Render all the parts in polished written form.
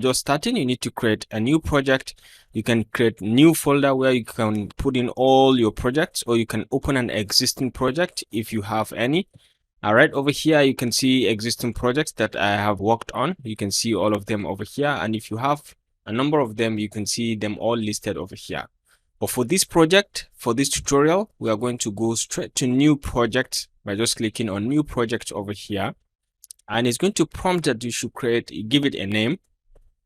just starting, you need to create a new project. You can create new folder where you can put in all your projects, or you can open an existing project if you have any. All right, over here you can see existing projects that I have worked on. You can see all of them over here, and if you have a number of them, you can see them all listed over here. But for this project, for this tutorial, we are going to go straight to new project by just clicking on new project over here, and it's going to prompt that you should give it a name.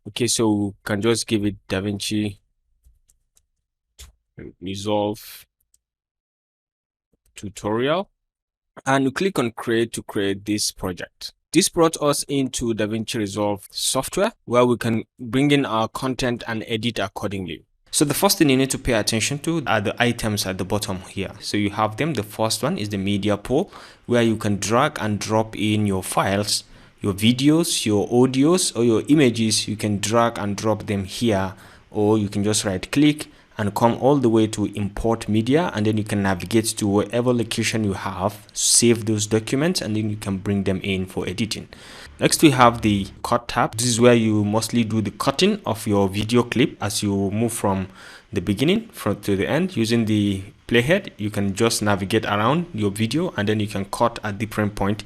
Okay, so we can just give it DaVinci Resolve tutorial, and you click on create to create this project. This brought us into DaVinci Resolve software, where we can bring in our content and edit accordingly. So the first thing you need to pay attention to are the items at the bottom here. So you have them. The first one is the media pool, where you can drag and drop in your files, your videos, your audios, or your images. You can drag and drop them here, or you can just right click and come all the way to import media, and then you can navigate to whatever location you have, save those documents, and then you can bring them in for editing. Next, we have the cut tab. This is where you mostly do the cutting of your video clip as you move from the beginning to the end. Using the playhead, you can just navigate around your video, and then you can cut at different point.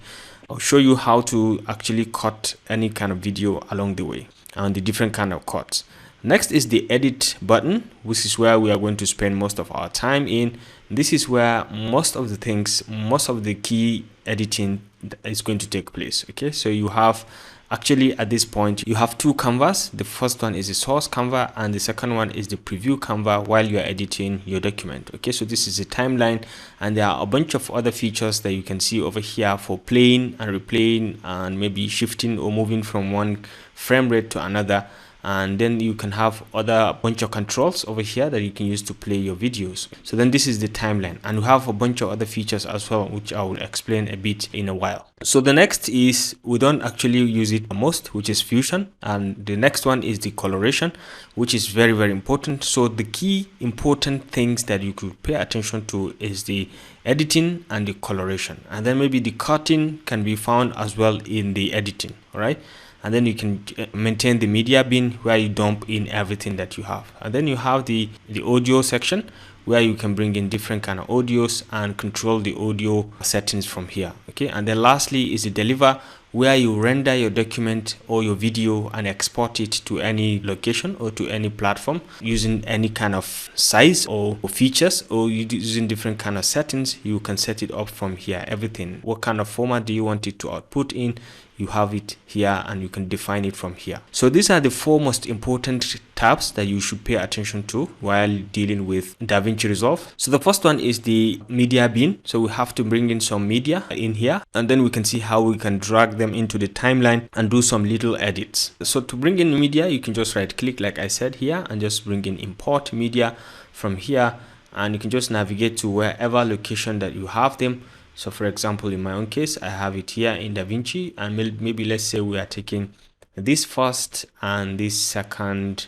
I'll show you how to actually cut any kind of video along the way and the different kind of cuts. Next is the edit button, which is where we are going to spend most of our time in. This is where most of the key editing is going to take place. Okay, so you have actually at this point you have two canvas. The first one is the source canvas, and the second one is the preview canvas while you are editing your document. Okay, so this is a timeline, and there are a bunch of other features that you can see over here for playing and replaying, and maybe shifting or moving from one frame rate to another. And then you can have other bunch of controls over here that you can use to play your videos. So then this is the timeline, and we have a bunch of other features as well, which I will explain a bit in a while. So the next is, we don't actually use it most, which is fusion, and the next one is the coloration, which is very, very important. So the key important things that you could pay attention to is the editing and the coloration, and then maybe the cutting can be found as well in the editing. All right, and then you can maintain the media bin where you dump in everything that you have. And then you have the audio section, where you can bring in different kind of audios and control the audio settings from here. Okay, and then lastly is the deliver, where you render your document or your video and export it to any location or to any platform using any kind of size or features, or using different kind of settings. You can set it up from here. Everything, what kind of format do you want it to output in, you have it here, and you can define it from here. So these are the four most important tabs that you should pay attention to while dealing with DaVinci Resolve. So the first one is the media bin. So we have to bring in some media in here, and then we can see how we can drag them into the timeline and do some little edits. So to bring in media, you can just right click like I said here, and just bring in import media from here, and you can just navigate to wherever location that you have them. So for example, in my own case, I have it here in DaVinci, and maybe let's say we are taking this first and this second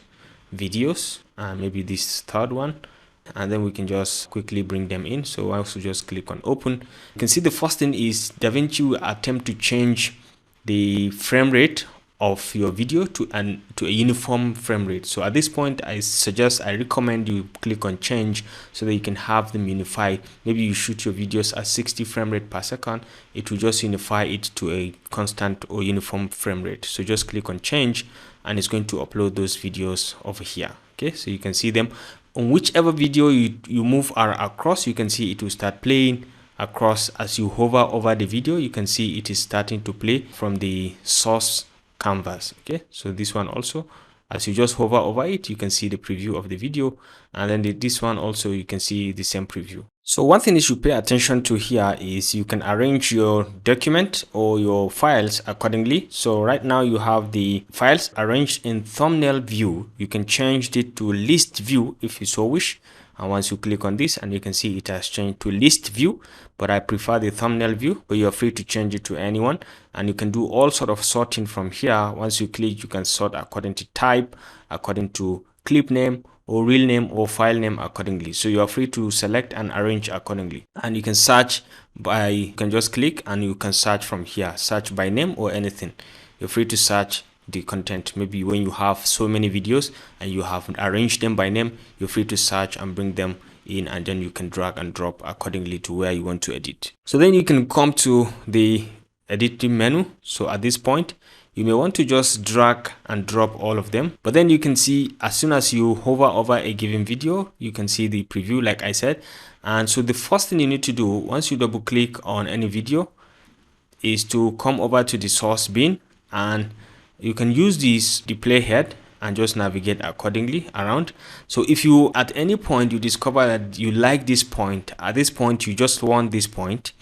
videos, and maybe this third one, and then we can just quickly bring them in. So I also just click on open. You can see the first thing is DaVinci will attempt to change the frame rate of your video to a uniform frame rate. So at this point, I recommend you click on change so that you can have them unified. Maybe you shoot your videos at 60 frame rate per second, it will just unify it to a constant or uniform frame rate. So just click on change, and it's going to upload those videos over here. Okay, so you can see them on whichever video you move across. You can see it will start playing across. As you hover over the video, you can see it is starting to play from the source canvas. Okay, so this one also, as you just hover over it, you can see the preview of the video, and then this one also, you can see the same preview. So one thing you should pay attention to here is you can arrange your document or your files accordingly. So right now you have the files arranged in thumbnail view. You can change it to list view if you so wish. And once you click on this, and you can see it has changed to list view, but I prefer the thumbnail view, but you're free to change it to anyone. And you can do all sort of sorting from here. Once you click, you can sort according to type, according to clip name, or real name, or file name accordingly. So you are free to select and arrange accordingly. And you can search by, you can just click and you can search from here, search by name or anything. You're free to search the content. Maybe when you have so many videos and you have arranged them by name, you're free to search and bring them in, and then you can drag and drop accordingly to where you want to edit. So then you can come to the editing menu. So at this point, you may want to just drag and drop all of them, but then you can see as soon as you hover over a given video, you can see the preview like I said. And so the first thing you need to do once you double click on any video is to come over to the source bin, and you can use the playhead and just navigate accordingly around. So if you at any point you discover that you like this point, at this point you just want this point,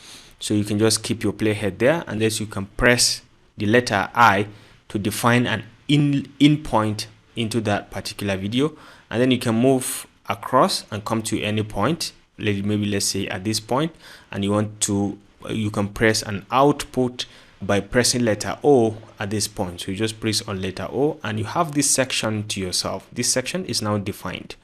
so you can just keep your playhead there, and then you can press the letter I to define an in point into that particular video, and then you can move across and come to any point. Maybe let's say at this point, and you want to, you can press an output by pressing letter O at this point. So you just press on letter O and you have this section to yourself. This section is now defined.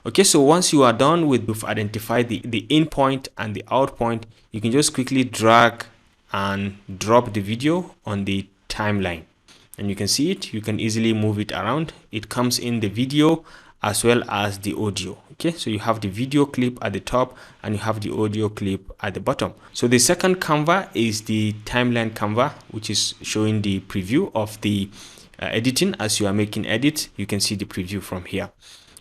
Okay, so once you are done with, you've identified the in point and the out point, you can just quickly drag and drop the video on the timeline, and you can see it. You can easily move it around. It comes in the video as well as the audio. Okay, so you have the video clip at the top and you have the audio clip at the bottom. So the second canva is the timeline canva, which is showing the preview of the editing. As you are making edits, you can see the preview from here.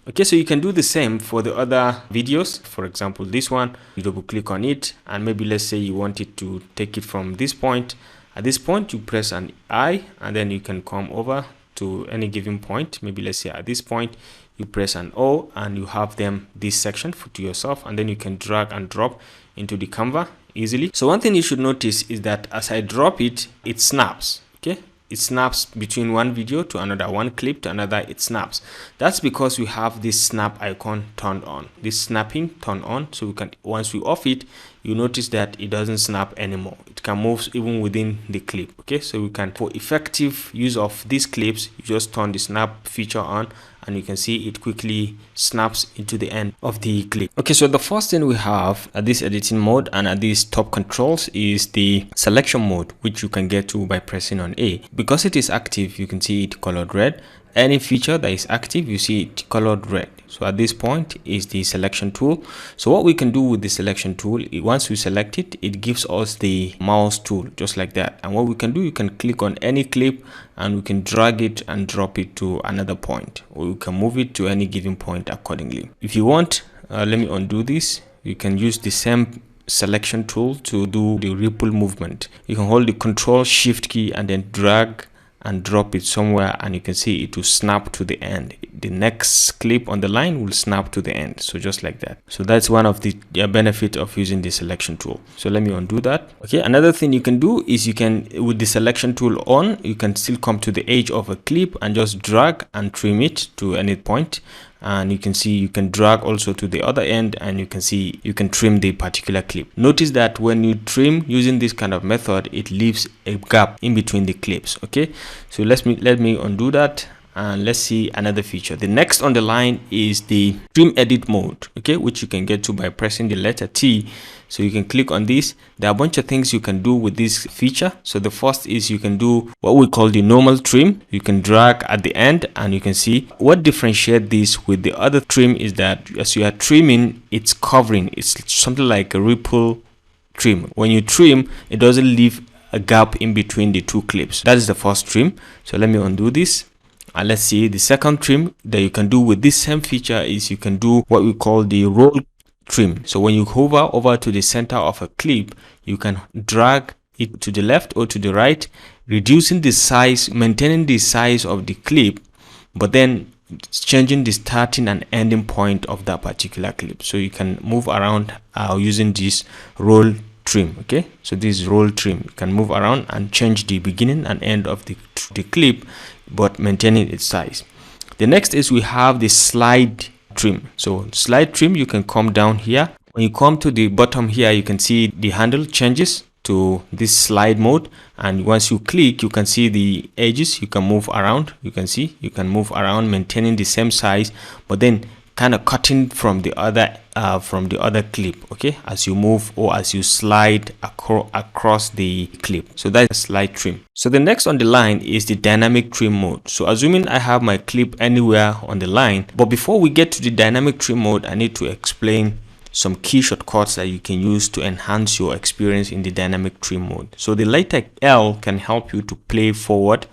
Okay, so you can do the same for the other videos. For example, this one, you double click on it, and maybe let's say you wanted to take it from this point. At this point, you press an I, and then you can come over to any given point. Maybe let's say at this point, you press an O, and you have them this section to yourself, and then you can drag and drop into the canva easily. So one thing you should notice is that as I drop it, it snaps. Okay, it snaps between one video to another, one clip to another. It snaps. That's because we have this snap icon turned on, this snapping turned on. So we can, once we off it, you notice that it doesn't snap anymore. It can move even within the clip. Okay, so we can, for effective use of these clips, you just turn the snap feature on, and you can see it quickly snaps into the end of the clip. Okay, so the first thing we have at this editing mode and at these top controls is the selection mode, which you can get to by pressing on A. Because it is active, you can see it colored red. Any feature that is active, you see it colored red. So at this point is the selection tool. So what we can do with the selection tool, once we select it, it gives us the mouse tool just like that. And what we can do, you can click on any clip and we can drag it and drop it to another point, or we can move it to any given point accordingly. If you want, let me undo this. You can use the same selection tool to do the ripple movement. You can hold the Control Shift key and then drag and drop it somewhere, and you can see it will snap to the end. The next clip on the line will snap to the end. So just like that. So that's one of the benefit of using the selection tool. So let me undo that. Okay, another thing you can do is you can, with the selection tool on, you can still come to the edge of a clip and just drag and trim it to any point. And you can see you can drag also to the other end, and you can see you can trim the particular clip. Notice that when you trim using this kind of method, it leaves a gap in between the clips. Okay, so let me undo that, and let's see another feature. The next on the line is the trim edit mode, okay, which you can get to by pressing the letter T. So you can click on this. There are a bunch of things you can do with this feature. So the first is you can do what we call the normal trim. You can drag at the end, and you can see what differentiates this with the other trim is that as you are trimming, it's covering. It's something like a ripple trim. When you trim, it doesn't leave a gap in between the two clips. That is the first trim. So let me undo this. And let's see the second trim that you can do with this same feature is you can do what we call the roll trim. So when you hover over to the center of a clip, you can drag it to the left or to the right, reducing the size, maintaining the size of the clip, but then changing the starting and ending point of that particular clip. So you can move around using this roll trim. Okay, so this roll trim, you can move around and change the beginning and end of the clip, but maintaining its size. The next is we have the slide trim. So slide trim, you can come down here. When you come to the bottom here, you can see the handle changes to this slide mode, and once you click, you can see the edges. You can move around. You can see you can move around, maintaining the same size, but then kind of cutting from the other clip, okay, as you move or as you slide across the clip. So that's a slide trim. So the next on the line is the dynamic trim mode. So assuming I have my clip anywhere on the line, but before we get to the dynamic trim mode, I need to explain some key shortcuts that you can use to enhance your experience in the dynamic trim mode. So the letter L can help you to play forward,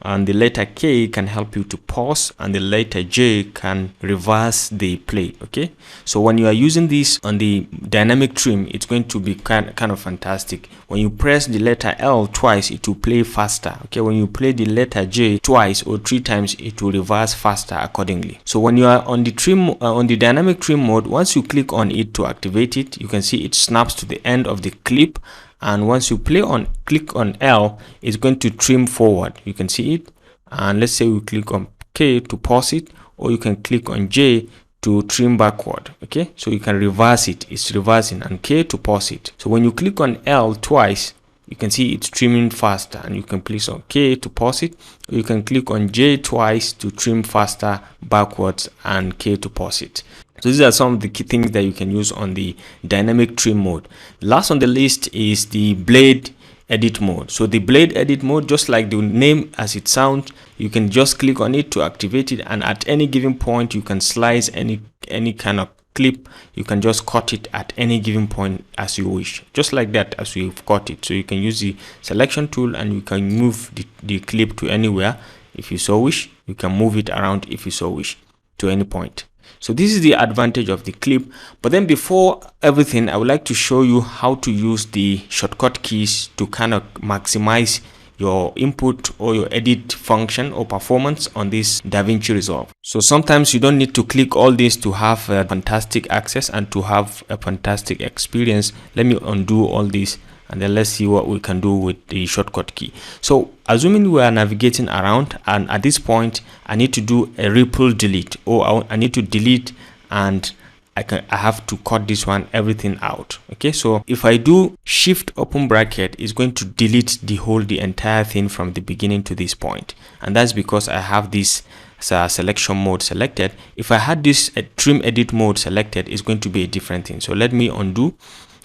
and the letter K can help you to pause, and the letter J can reverse the play. Okay, so when you are using this on the dynamic trim, it's going to be kind of fantastic. When you press the letter L twice, it will play faster. Okay, when you play the letter J twice or 3 times, it will reverse faster accordingly. So when you are on the on the dynamic trim mode, once you click on it to activate it, you can see it snaps to the end of the clip. And once you click on L, it's going to trim forward. You can see it. And let's say we click on K to pause it, or you can click on J to trim backward. Okay, so you can reverse it. It's reversing, and K to pause it. So when you click on L twice, you can see it's trimming faster, and you can click on K to pause it, or you can click on J twice to trim faster backwards, and K to pause it. So these are some of the key things that you can use on the dynamic trim mode. Last on the list is the blade edit mode. So the blade edit mode, just like the name as it sounds, you can just click on it to activate it, and at any given point you can slice any kind of clip. You can just cut it at any given point as you wish, just like that as we've cut it. So you can use the selection tool, and you can move the clip to anywhere if you so wish. You can move it around if you so wish to any point. So this is the advantage of the clip. But then before everything, I would like to show you how to use the shortcut keys to kind of maximize your input or your edit function or performance on this DaVinci Resolve. So sometimes you don't need to click all this to have a fantastic access and to have a fantastic experience. Let me undo all this, and then let's see what we can do with the shortcut key. So assuming we are navigating around, and at this point I need to do a ripple delete, or I need to delete, and I have to cut this one, everything out. Okay, so if I do shift open bracket, it's going to delete the entire thing from the beginning to this point, and that's because I have this selection mode selected. If I had this trim edit mode selected, it's going to be a different thing. So let me undo,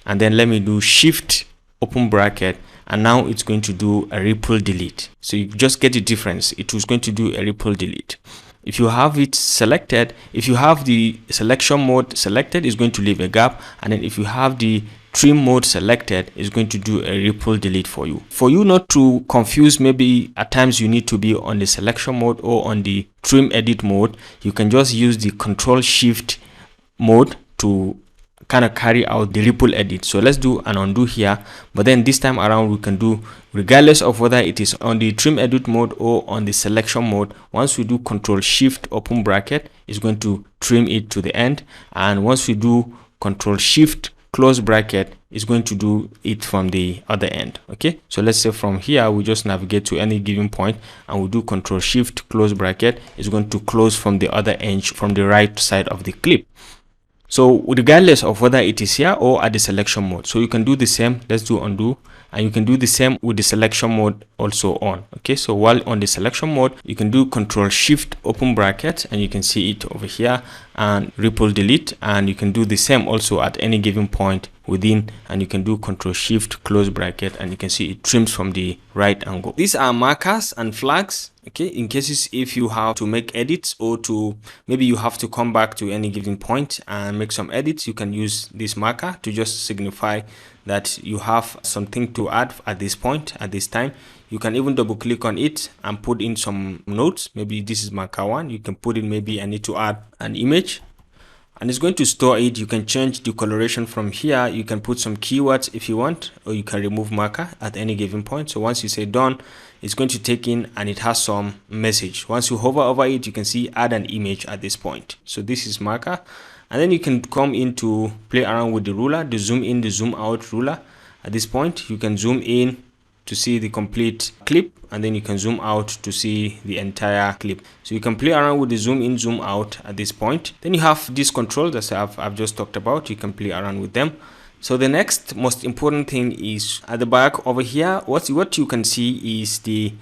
and then let me do shift open bracket, and now it's going to do a ripple delete. So you just get the difference. It was going to do a ripple delete. If you have it selected, if you have the selection mode selected, it's going to leave a gap, and then if you have the trim mode selected, it's going to do a ripple delete for you. For you not to confuse, maybe at times you need to be on the selection mode or on the trim edit mode, you can just use the Control Shift mode to kind of carry out the ripple edit. So let's do an undo here, but then this time around we can do, regardless of whether it is on the trim edit mode or on the selection mode, once we do Control Shift open bracket, it's going to trim it to the end, and once we do Control Shift close bracket, it's going to do it from the other end. Okay, so let's say from here we just navigate to any given point, and we do Control Shift close bracket, it's going to close from the other edge, from the right side of the clip. So regardless of whether it is here or at the selection mode, so you can do the same. Let's do undo, and you can do the same with the selection mode also on. Okay, so while on the selection mode, you can do Control Shift open bracket, and you can see it over here, and ripple delete, and you can do the same also at any given point within, and you can do Control Shift close bracket, and you can see it trims from the right angle. These are markers and flags, okay, in cases if you have to make edits, or to maybe you have to come back to any given point and make some edits, you can use this marker to just signify that you have something to add at this point, at this time. You can even double click on it and put in some notes. Maybe this is marker 1, you can put in, maybe I need to add an image, and it's going to store it. You can change the coloration from here. You can put some keywords if you want, or you can remove marker at any given point. So once you say done, it's going to take in, and it has some message. Once you hover over it, you can see add an image at this point. So this is marker, and then you can come in to play around with the ruler, the zoom in, the zoom out ruler. At this point, you can zoom in to see the complete clip, and then you can zoom out to see the entire clip. So you can play around with the zoom in, zoom out at this point. Then you have these controls that I've just talked about. You can play around with them. So the next most important thing is at the back over here, what you can see is the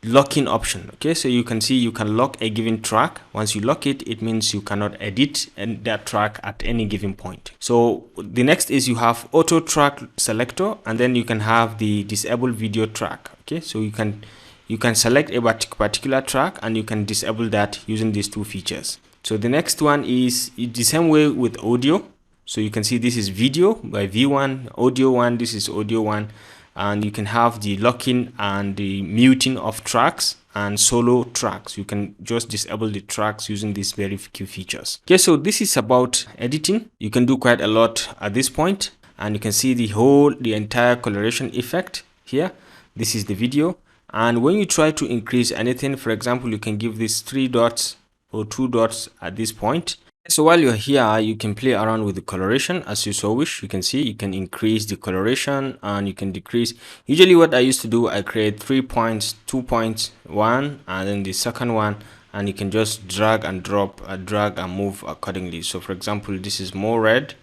locking option. Okay, so you can see you can lock a given track. Once you lock it, it means you cannot edit that track at any given point. So the next is you have auto track selector, and then you can have the disable video track. Okay, so you can select a particular track and you can disable that using these two features. So the next one is the same way with audio. So you can see this is video by V1, audio 1, this is audio 1, and you can have the locking and the muting of tracks and solo tracks. You can just disable the tracks using these very few features. Okay, so this is about editing. You can do quite a lot at this point, and you can see the entire coloration effect here. This is the video, and when you try to increase anything, for example, you can give this 3 dots or 2 dots at this point. So while you're here, you can play around with the coloration as you so wish. You can see you can increase the coloration and you can decrease. Usually what I used to do, I create 3 points, 2 points, 1, and then the second one, and you can just drag and drop, drag and move accordingly. So for example, this is more red.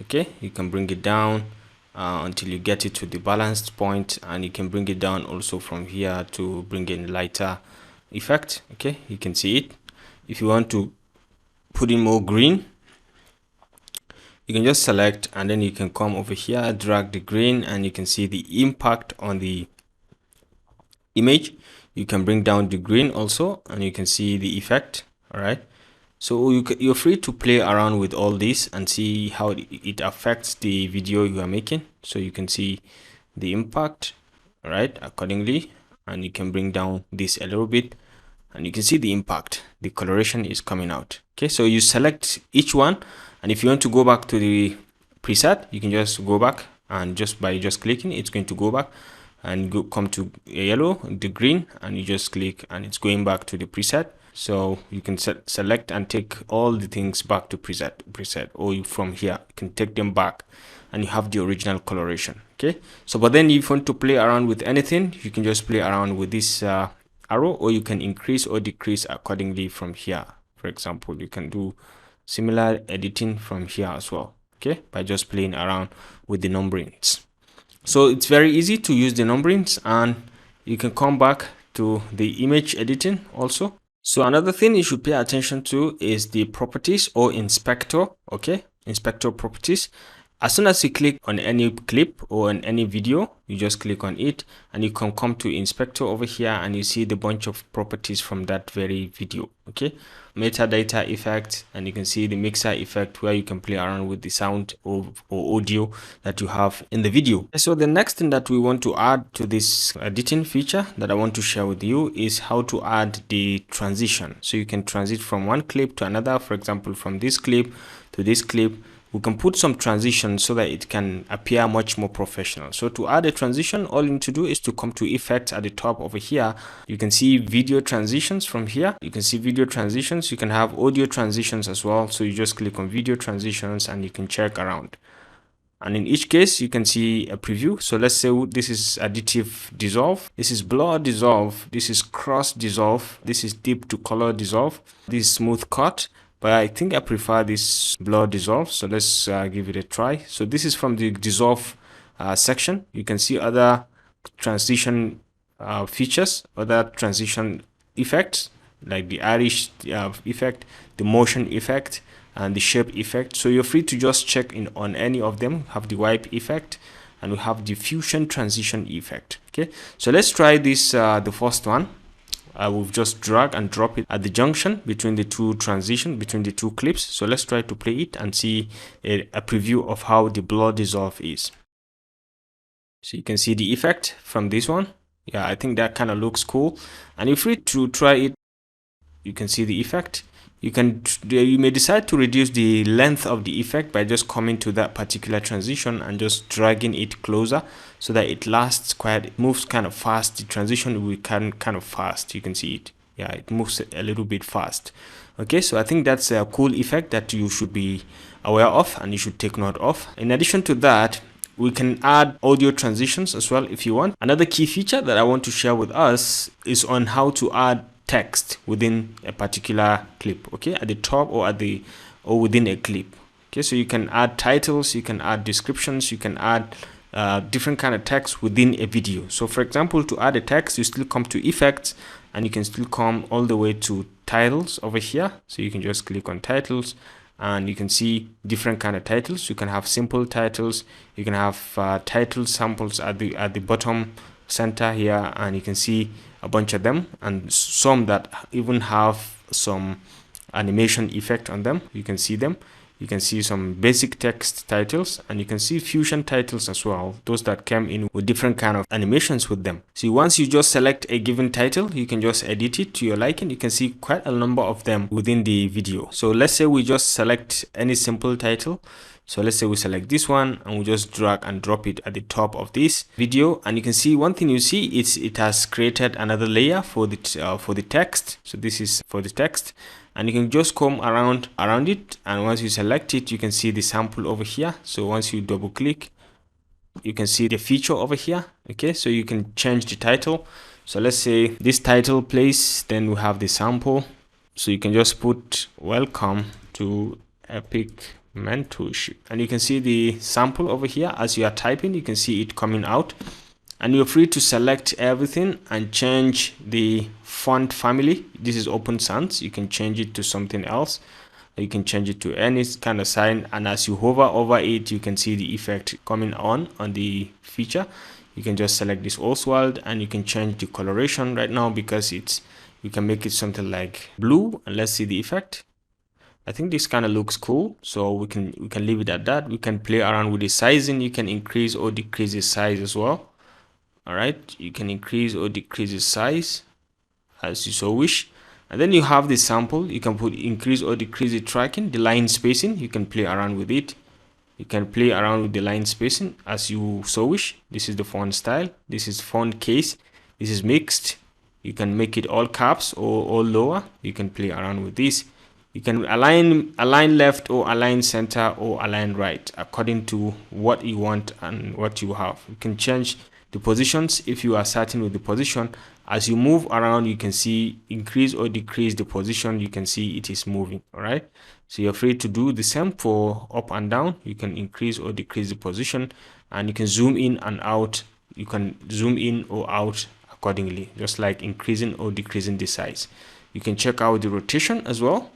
Okay, you can bring it down until you get it to the balanced point, and you can bring it down also from here to bring in lighter effect. Okay, you can see it. If you want to put in more green, you can just select, and then you can come over here, drag the green, and you can see the impact on the image. You can bring down the green also, and you can see the effect. All right, so you're free to play around with all this and see how it affects the video you are making. So you can see the impact, all right, accordingly, and you can bring down this a little bit, and you can see the impact. The coloration is coming out. Okay, so you select each one, and if you want to go back to the preset, you can just go back, and just by clicking, it's going to go back and come to yellow, the green, and you just click and it's going back to the preset. So you can select and take all the things back to preset, or from here you can take them back and you have the original coloration. Okay, so but then if you want to play around with anything, you can just play around with this arrow, or you can increase or decrease accordingly from here. For example, you can do similar editing from here as well, okay, by just playing around with the numberings. So it's very easy to use the numberings, and you can come back to the image editing also. So another thing you should pay attention to is the properties or inspector. Okay, inspector properties. As soon as you click on any clip or on any video, you just click on it, and you can come to inspector over here, and you see the bunch of properties from that very video. Okay, metadata effect, and you can see the mixer effect, where you can play around with the sound or audio that you have in the video. So the next thing that we want to add to this editing feature that I want to share with you is how to add the transition. So you can transit from one clip to another. For example, from this clip to this clip, we can put some transitions so that it can appear much more professional. So to add a transition, all you need to do is to come to effects at the top over here. You can see video transitions from here. You can see video transitions. You can have audio transitions as well. So you just click on video transitions and you can check around. And in each case, you can see a preview. So let's say this is additive dissolve, this is blur dissolve, this is cross dissolve, this is deep to color dissolve, this is smooth cut. But I think I prefer this blur dissolve, so let's give it a try. So this is from the dissolve section. You can see other transition features, other transition effects like the Irish effect, the motion effect, and the shape effect. So you're free to just check in on any of them. Have the wipe effect, and we have the fusion transition effect. Okay, so let's try this, the first one. I will just drag and drop it at the junction between the two transitions, between the two clips. So let's try to play it and see a preview of how the blur dissolve is. So you can see the effect from this one. Yeah, I think that kind of looks cool, and you're free to try it. You can see the effect. You may decide to reduce the length of the effect by just coming to that particular transition and just dragging it closer so that it lasts it moves kind of fast. The transition will kind of fast. You can see it. Yeah, it moves a little bit fast. Okay, so I think that's a cool effect that you should be aware of and you should take note of. In addition to that, we can add audio transitions as well if you want. Another key feature that I want to share with us is on how to add text within a particular clip, okay, at the top or within a clip. Okay, so you can add titles, you can add descriptions, you can add different kind of text within a video. So for example, to add a text, you still come to effects, and you can still come all the way to titles over here. So you can just click on titles, and you can see different kind of titles. You can have simple titles, you can have title samples at the bottom center here, and you can see a bunch of them, and some that even have some animation effect on them. You can see them. You can see some basic text titles, and you can see fusion titles as well, those that came in with different kind of animations with them. So once you just select a given title, you can just edit it to your liking. You can see quite a number of them within the video. So let's say we just select any simple title. So let's say we select this one, and we just drag and drop it at the top of this video, and you can see one thing you see, it has created another layer for the text. So this is for the text, and you can just come around it, and once you select it, you can see the sample over here. So once you double click, you can see the feature over here. Okay, so you can change the title. So let's say this title place, then we have the sample. So you can just put welcome to Epic Mentorship, and you can see the sample over here. As you are typing, you can see it coming out, and you're free to select everything and change the font family. This is Open Sans. You can change it to something else, you can change it to any kind of sign, and as you hover over it, you can see the effect coming on the feature. You can just select this Oswald, and you can change the coloration right now, because you can make it something like blue, and let's see the effect. I think this kind of looks cool, so we can leave it at that. We can play around with the sizing. You can increase or decrease the size as well. All right, you can increase or decrease the size as you so wish. And then you have the sample. You can put increase or decrease the tracking, the line spacing. You can play around with it. You can play around with the line spacing as you so wish. This is the font style. This is font case. This is mixed. You can make it all caps or all lower. You can play around with this. You can align left or align center or align right according to what you want and what you have. You can change the positions if you are certain with the position. As you move around, you can see increase or decrease the position. You can see it is moving. All right, so you're free to do the same for up and down. You can increase or decrease the position, and you can zoom in and out. You can zoom in or out accordingly, just like increasing or decreasing the size. You can check out the rotation as well.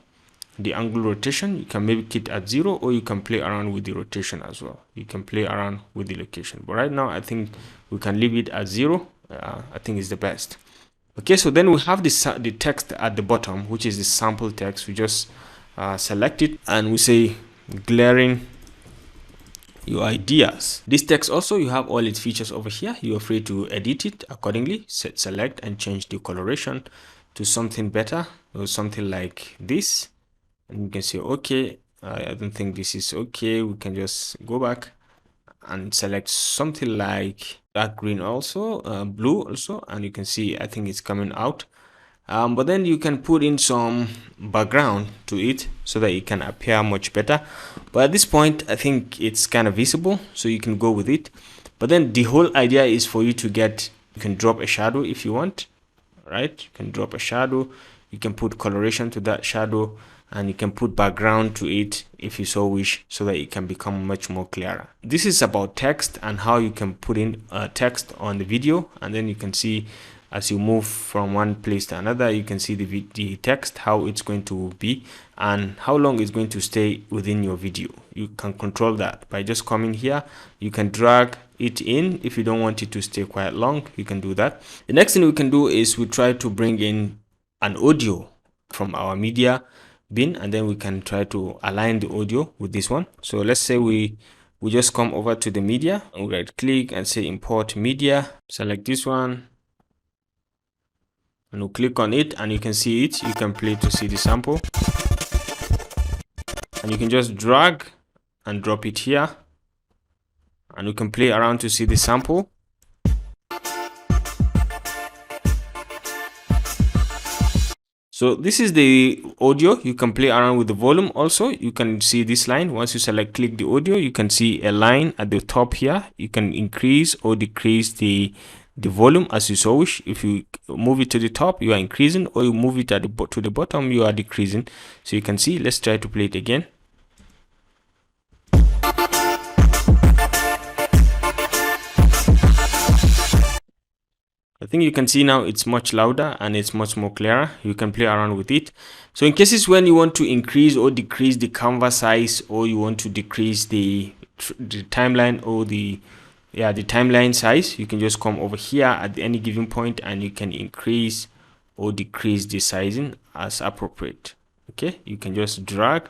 The angle rotation, you can make it at 0, or you can play around with the rotation as well. You can play around with the location, but right now I think we can leave it at 0. I think it's the best. Okay, so then we have the text at the bottom, which is the sample text. We just select it, and we say glaring your ideas. This text also, you have all its features over here. You are free to edit it accordingly. Select and change the coloration to something better, or something like this. And you can say okay, I don't think this is okay. We can just go back and select something like dark green, also blue also, and you can see I think it's coming out. But then you can put in some background to it so that it can appear much better. But at this point, I think it's kind of visible, so you can go with it. But then the whole idea is for you to you can drop a shadow if you want, right? You can drop a shadow. You can put coloration to that shadow, and you can put background to it if you so wish, so that it can become much more clearer. This is about text and how you can put in text on the video, and then you can see as you move from one place to another, you can see the text, how it's going to be and how long it's going to stay within your video. You can control that by just coming here. You can drag it in. If you don't want it to stay quite long, you can do that. The next thing we can do is we try to bring in an audio from our media bin, and then we can try to align the audio with this one. So let's say we just come over to the media, and we right click and say import media, select this one, and we'll click on it, and you can see it. You can play to see the sample, and you can just drag and drop it here, and you can play around to see the sample. So this is the audio. You can play around with the volume also. You can see this line. Once you click the audio, you can see a line at the top here. You can increase or decrease the volume as you so wish. If you move it to the top, you are increasing, or you move it to the bottom, you are decreasing. So you can see, let's try to play it again. I think you can see now it's much louder and it's much more clearer. You can play around with it. So in cases when you want to increase or decrease the canvas size, or you want to decrease the timeline or the timeline size, you can just come over here at any given point and you can increase or decrease the sizing as appropriate. Okay, you can just drag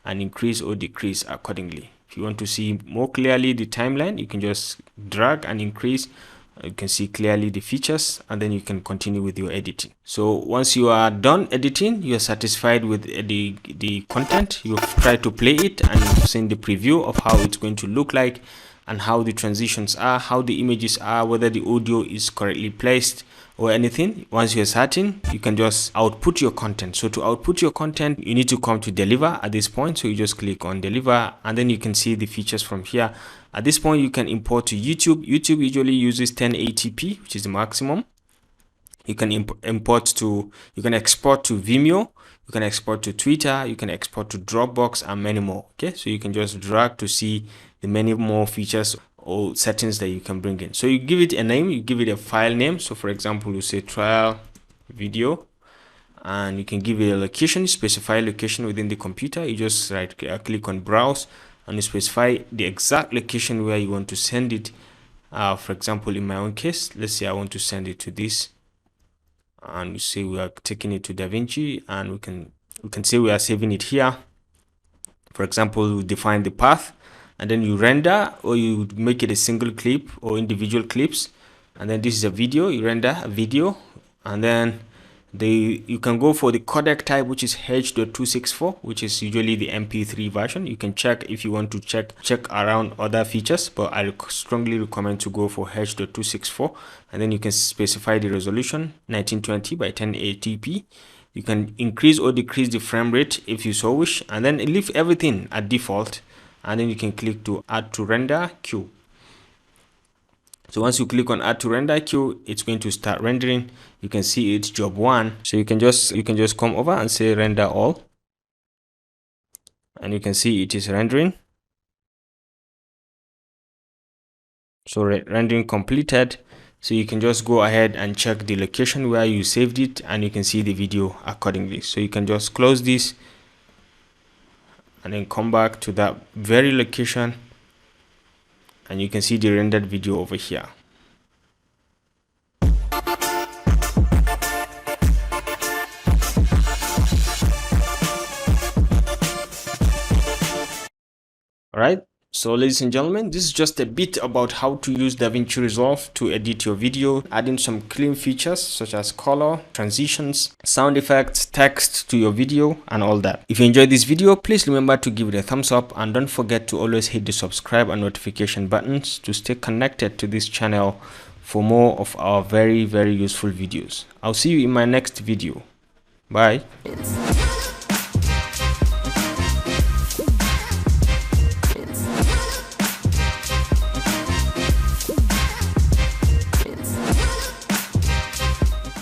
and increase or decrease accordingly. If you want to see more clearly the timeline, you can just drag and increase. You can see clearly the features, and then you can continue with your editing. So once you are done editing, you are satisfied with the content, you've tried to play it and you've seen the preview of how it's going to look like and how the transitions are, how the images are, whether the audio is correctly placed or anything. Once you're certain, you can just output your content. So to output your content, you need to come to deliver at this point. So you just click on deliver, and then you can see the features from here. At this point, you can import to YouTube. YouTube usually uses 1080p, which is the maximum. You can you can export to Vimeo, you can export to Twitter, you can export to Dropbox, and many more. Okay, so you can just drag to see the many more features or settings that you can bring in. So you give it a name, you give it a file name. So for example, you say trial video, and you can give it a location, specify location within the computer. You just click on browse and you specify the exact location where you want to send it. For example, in my own case, let's say I want to send it to this, and you say we are taking it to DaVinci, and we can say we are saving it here. For example, you define the path, and then you render, or you make it a single clip or individual clips. And then this is a video, you render a video, and then you can go for the codec type, which is H.264, which is usually the MP3 version. You can check if you want to check around other features, but I strongly recommend to go for H.264. And then you can specify the resolution 1920 by 1080p. You can increase or decrease the frame rate if you so wish, and then leave everything at default, and then you can click to add to render queue. So once you click on add to render queue, it's going to start rendering. You can see it's job 1. So you can just come over and say render all, and you can see it is rendering. So rendering completed. So you can just go ahead and check the location where you saved it, and you can see the video accordingly. So you can just close this and then come back to that very location, and you can see the rendered video over here. All right, so ladies and gentlemen, this is just a bit about how to use DaVinci Resolve to edit your video, adding some clean features such as color, transitions, sound effects, text to your video, and all that. If you enjoyed this video, please remember to give it a thumbs up, and don't forget to always hit the subscribe and notification buttons to stay connected to this channel for more of our very useful videos. I'll see you in my next video. Bye.